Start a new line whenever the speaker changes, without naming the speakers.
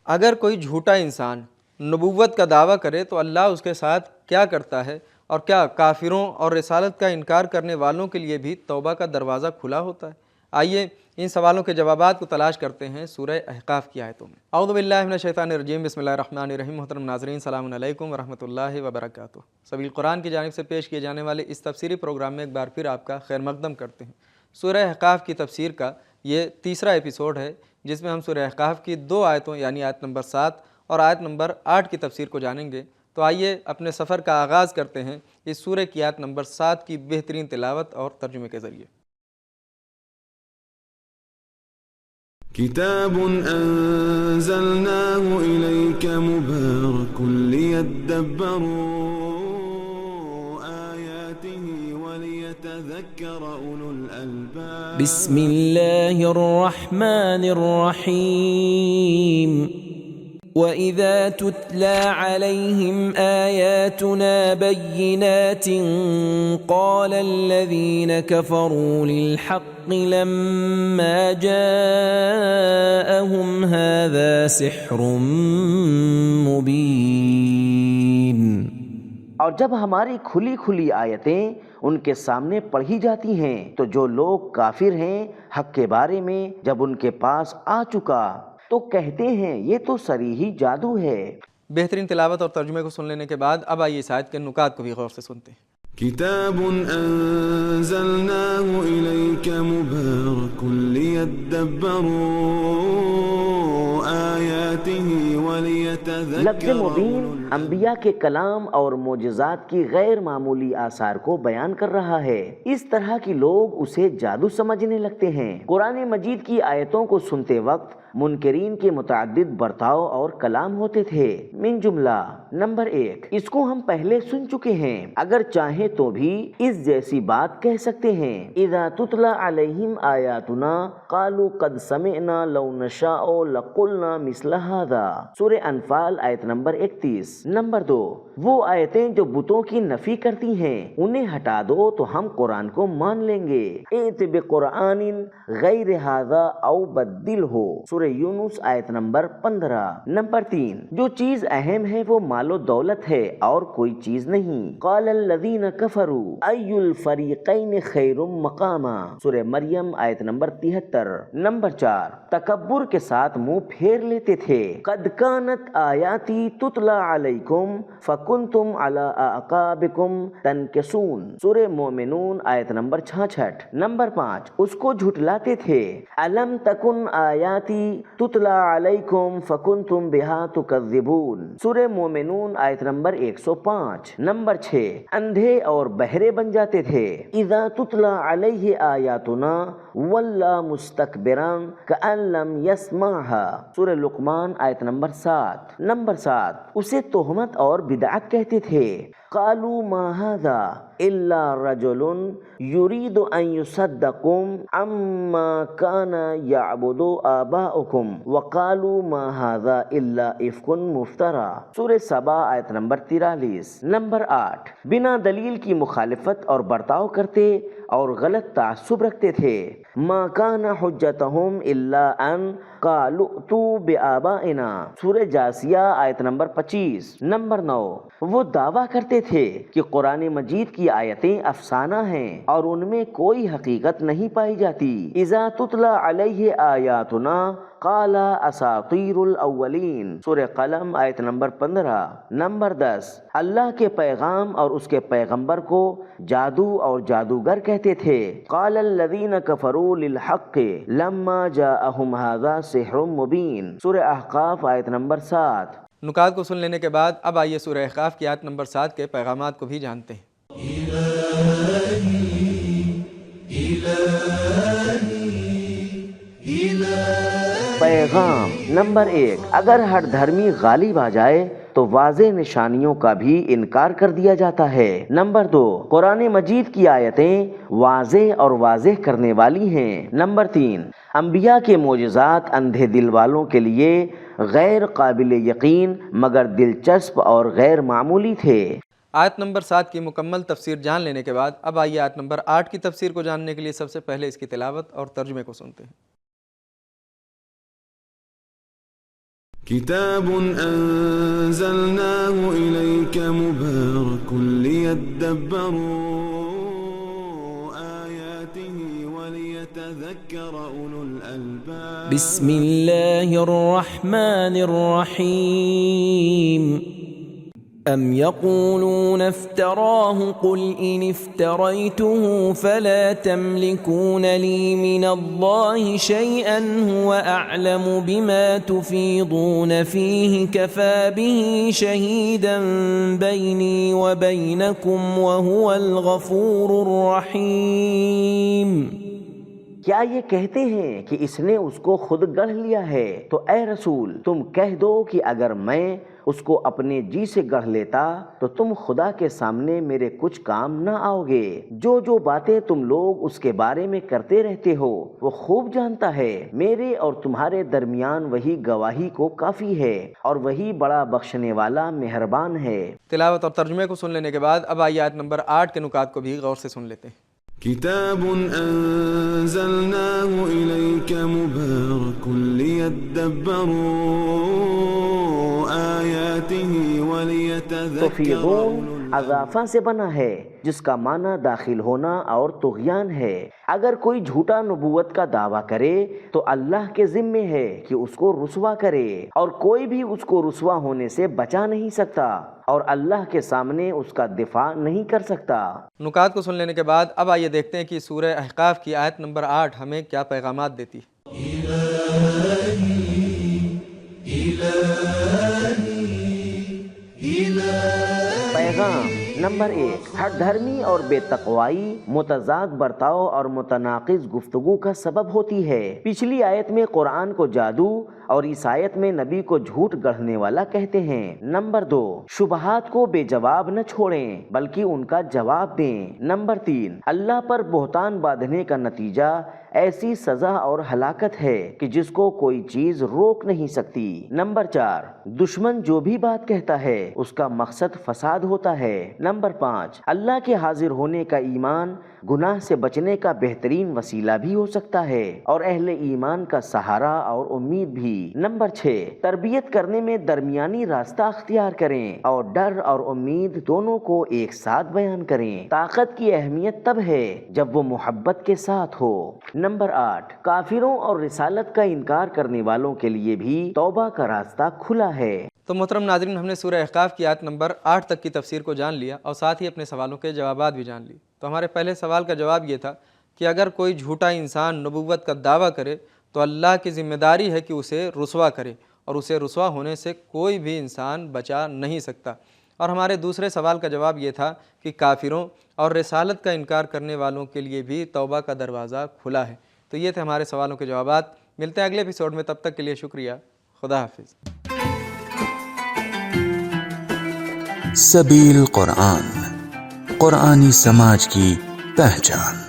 اگر کوئی جھوٹا انسان نبوت کا دعویٰ کرے تو اللہ اس کے ساتھ کیا کرتا ہے، اور کیا کافروں اور رسالت کا انکار کرنے والوں کے لیے بھی توبہ کا دروازہ کھلا ہوتا ہے؟ آئیے ان سوالوں کے جوابات کو تلاش کرتے ہیں سورہ احقاف کی آیتوں میں۔ اعوذ باللہ من الشیطان الرجیم، بسم اللہ الرحمن الرحیم۔ محترم ناظرین، السلام علیکم ورحمۃ اللہ وبرکاتہ۔ سبیل قرآن کی جانب سے پیش کیے جانے والے اس تفسیری پروگرام میں ایک بار پھر آپ کا خیر مقدم کرتے ہیں۔ سورہ احقاف کی تفسیر کا یہ تیسرا ایپیسوڈ ہے، جس میں ہم سورہ احقاف کی 2 آیتوں یعنی آیت نمبر 7 اور آیت نمبر 8 کی تفسیر کو جانیں گے۔ تو آئیے اپنے سفر کا آغاز کرتے ہیں اس سورہ کی آیت نمبر 7 کی بہترین تلاوت اور ترجمے کے ذریعے۔
کتاب انزلناه الیک مبارک لیدبروا آیاته ولیتذکر اولو الالباب۔
بسم اللہ الرحمن الرحیم۔ وَإِذَا تُتْلَى عَلَيْهِمْ آيَاتُنَا بَيِّنَاتٍ قَالَ الَّذِينَ كَفَرُوا لِلْحَقِّ لَمَّا جَاءَهُمْ هَذَا سِحْرٌ مُبِينٌ۔
اور جب ہماری کھلی کھلی آیتیں ان کے سامنے پڑھی جاتی ہیں تو جو لوگ کافر ہیں حق کے بارے میں جب ان کے پاس آ چکا تو کہتے ہیں یہ تو صریحی جادو ہے۔
بہترین تلاوت اور ترجمے کو سن لینے کے بعد اب آئیے اس آیت کے نکات کو بھی غور سے سنتے ہیں۔
کتاب انزلناه الیک مبارک لیدبروا آیاته ولیتذکر۔
لفظ مبین انبیاء کے کلام اور معجزات کی غیر معمولی آثار کو بیان کر رہا ہے، اس طرح کی لوگ اسے جادو سمجھنے لگتے ہیں۔ قرآن مجید کی آیتوں کو سنتے وقت منکرین کے متعدد برتاؤ اور کلام ہوتے تھے۔ من جملہ نمبر 1، اس کو ہم پہلے سن چکے ہیں، اگر چاہیں تو بھی اس جیسی بات کہہ سکتے ہیں۔ اذا تتلی علیہم آیاتنا قالوا قد سمعنا لو نشاء لقلنا مثل هذا، سورہ انفال آیت نمبر 31۔ نمبر 2، وہ آیتیں جو بتوں کی نفی کرتی ہیں انہیں ہٹا دو تو ہم قرآن کو مان لیں گے۔ ائت بقرآن غیر ھذا او بدلہ، سورہ یونس آیت نمبر 15۔ نمبر 3، جو چیز اہم ہے وہ مال و دولت ہے اور کوئی چیز نہیں۔ قال الذین کفروا ای الفریقین خیر مقاما، سورہ مریم آیت نمبر 73۔ نمبر 4، تکبر کے ساتھ منہ پھیر لیتے تھے۔ قد کانت آیاتی تتلی علیکم فکنتم علی اعقابکم تنکسون، سورہ مومنون آیت نمبر 66۔ نمبر 5، اس کو جھٹلاتے تھے۔ الم تکن آیاتی تتلی علیکم فکنتم بہا تکذبون، سورہ مومنون آیت نمبر 105۔ نمبر 6، اندھے اور بہرے بن جاتے تھے۔ اذا تتلی علیہ آیاتنا ولا مستکبرا کأن لم یسمعها، سورہ لقمان آیت نمبر 7۔ نمبر 7، اسے تہمت اور بدعت کہتے تھے۔ قالوا ما هذا الا رجل يريد ان يصدكم عما كان يعبد آباؤكم وقالوا ما هذا الا افك مفترى، سورہ سبا آیت نمبر 43۔ نمبر 8، بنا دلیل کی مخالفت اور برتاؤ کرتے اور غلط تعصب رکھتے تھے۔ ما كان حجتهم الا ان قالوا ائتوا بآبائنا، سورہ جاثیہ آیت نمبر 25۔ نمبر 9، وہ دعویٰ کرتے تھے کہ قرآن مجید کی آیتیں افسانہ ہیں اور ان میں کوئی حقیقت نہیں پائی جاتی۔ اذا تتلی علیہ آیاتنا قال اساطیر الاولین، سورہ قلم آیت نمبر 15۔ نمبر 10، اللہ کے پیغام اور اس کے پیغمبر کو جادو اور جادوگر کہتے تھے۔ قال الذین کفروا للحق لما جاءہم ھذا سحر مبین، سورہ احقاف آیت نمبر 7۔
نکات کو سن لینے کے بعد اب آئیے سورہ احقاف کی آیت نمبر 7 کے پیغامات کو بھی جانتے ہیں۔
پیغام نمبر 1، اگر ہر دھرمی غالب آ جائے تو واضح نشانیوں کا بھی انکار کر دیا جاتا ہے۔ نمبر 2، قرآن مجید کی آیتیں واضح اور واضح کرنے والی ہیں۔ نمبر 3، انبیاء کے معجزات اندھے دل والوں کے لیے غیر قابل یقین مگر دلچسپ اور غیر معمولی تھے۔
آیت نمبر 7 کی مکمل تفسیر جان لینے کے بعد اب آئیے آیت نمبر 8 کی تفسیر کو جاننے کے لیے سب سے پہلے اس کی تلاوت اور ترجمے کو سنتے ہیں۔
كتاب أنزلناه إليك مبارك ليدبروا آياته وليتذكر أولو الألباب
بسم الله الرحمن الرحيم أم يقولون افتراه قل إن افتريته فلا تملكون لي من الله شيئا هو أعلم بما تفيضون فيه كفى به شهيدا بيني وبينكم وهو الغفور الرحيم
کیا یہ کہتے ہیں کہ اس نے اس کو خود گڑھ لیا ہے؟ تو اے رسول تم کہہ دو کہ اگر میں اس کو اپنے جی سے گڑھ لیتا تو تم خدا کے سامنے میرے کچھ کام نہ آؤ گے۔ جو باتیں تم لوگ اس کے بارے میں کرتے رہتے ہو وہ خوب جانتا ہے۔ میرے اور تمہارے درمیان وہی گواہی کو کافی ہے اور وہی بڑا بخشنے والا مہربان ہے۔
تلاوت اور ترجمے کو سن لینے کے بعد اب آیات نمبر 8 کے نکات کو بھی غور سے سن لیتے ہیں۔
كتاب أنزلناه إليك مبارك ليدبروا آياته وليتذكر
تفیضون اضافہ سے بنا ہے جس کا معنی داخل ہونا اور طغیان ہے۔ اگر کوئی جھوٹا نبوت کا دعویٰ کرے تو اللہ کے ذمے ہے کہ اس کو رسوا کرے اور کوئی بھی اس کو رسوا ہونے سے بچا نہیں سکتا اور اللہ کے سامنے اس کا دفاع نہیں کر سکتا۔
نکات کو سن لینے کے بعد اب آئیے دیکھتے ہیں کہ سورہ احقاف کی آیت نمبر 8 ہمیں کیا پیغامات دیتی ہے۔ پیغام نمبر 1، ہر دھرمی اور بے تقوائی متضاد برتاؤ اور متناقض گفتگو کا سبب ہوتی ہے۔ پچھلی آیت میں قرآن کو جادو اور اس آیت میں نبی کو جھوٹ گڑھنے والا کہتے ہیں۔ نمبر 2، شبہات کو بے جواب نہ چھوڑیں بلکہ ان کا جواب دیں۔ نمبر 3، اللہ پر بہتان باندھنے کا نتیجہ ایسی سزا اور ہلاکت ہے کہ جس کو کوئی چیز روک نہیں سکتی۔ نمبر 4، دشمن جو بھی بات کہتا ہے اس کا مقصد فساد ہوتا ہے۔ نمبر 5، اللہ کے حاضر ہونے کا ایمان گناہ سے بچنے کا بہترین وسیلہ بھی ہو سکتا ہے اور اہل ایمان کا سہارا اور امید بھی۔ نمبر 6، تربیت کرنے میں درمیانی راستہ اختیار کریں اور ڈر اور امید دونوں کو ایک ساتھ بیان کریں۔ طاقت کی اہمیت تب ہے جب وہ محبت کے ساتھ ہو۔ نمبر 8، کافروں اور رسالت کا انکار کرنے والوں کے لیے بھی توبہ کا راستہ کھلا ہے۔ تو محترم ناظرین، ہم نے سورہ احقاف کی آیت نمبر 8 تک کی تفسیر کو جان لیا اور ساتھ ہی اپنے سوالوں کے جوابات بھی جان لی۔ تو ہمارے پہلے سوال کا جواب یہ تھا کہ اگر کوئی جھوٹا انسان نبوت کا دعویٰ کرے تو اللہ کی ذمہ داری ہے کہ اسے رسوا کرے اور اسے رسوا ہونے سے کوئی بھی انسان بچا نہیں سکتا۔ اور ہمارے دوسرے سوال کا جواب یہ تھا کہ کافروں اور رسالت کا انکار کرنے والوں کے لیے بھی توبہ کا دروازہ کھلا ہے۔ تو یہ تھے ہمارے سوالوں کے جوابات۔ ملتے ہیں اگلے ایپیسوڈ میں، تب تک کے لیے شکریہ۔ خدا حافظ۔
سبیل قرآن، قرآنی سماج کی پہچان۔